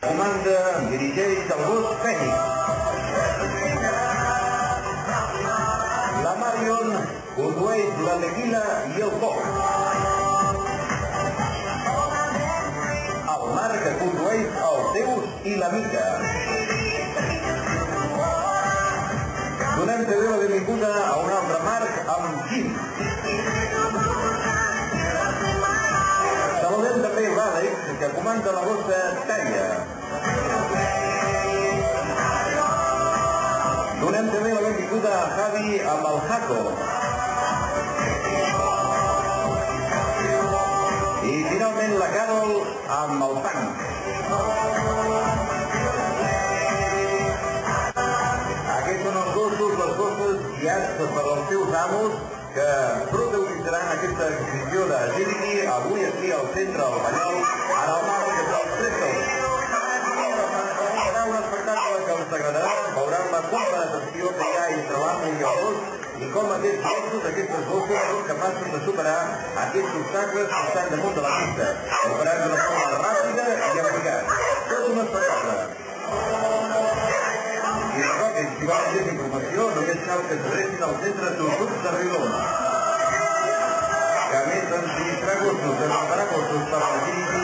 Comanda dirigeix el gos Fènix. La Marion condueix la Tequila i el Foc. El Marc condueix el Zeus i la Mica. Donem també la benvinguda a un altre Marc amb Quim. Saludem també l'Àlex, que comanda la bossa Talla. Donem també la benvinguda a Javi amb el Jaco. I finalment la Carol amb el Tanc. Aquests són els gossos, les gosses guiats per als seus amos, que protagonitzaran aquesta exhibició d'agility avui aquí al centre del Vallol, en el marc dels Presos. Serà un espectacle que us agradarà, veuran la comparació que hi ha entre l'amo i el gos i com aquests gossos, aquestes gosses, són capaços de superar aquests obstacles que estan damunt de la pista, operant d'una forma ràpida i eficaç. Tot un espectacle. I recordin, si volen més informació, només cal que s'adrecin al centre Tortucs de Rilona, que a més d'enregistrar gossos, de preparar gossos per l'agility,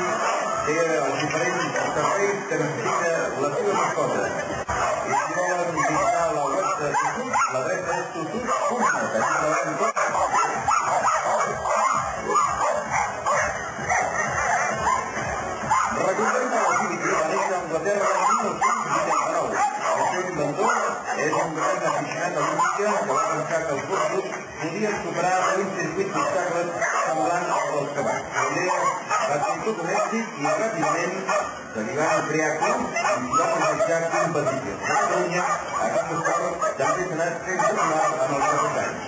té els diferents serveis que necessita la seva mascota. I si volen visitar la web de Tortucs, l'adreça és tortucs.net. Aquí trobaran tot. Recordem que l'agility va néixer a Anglaterra en 1989. El seu inventor és un gran aficionat a l'única que va pensar que els gossos podien superar un circuit d'obstacles semblant als dels cavalls. La idea va ser tot un èxit i ràpidament se li van crear clubs i va començar competicions. A Catalunya, aquest esport també s'ha anat fent popular en els darrers anys.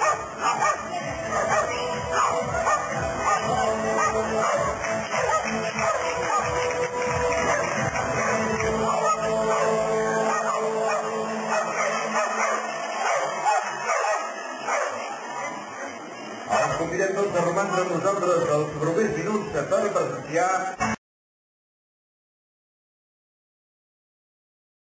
Convidem tots a romandre amb nosaltres els propers minuts per presenciar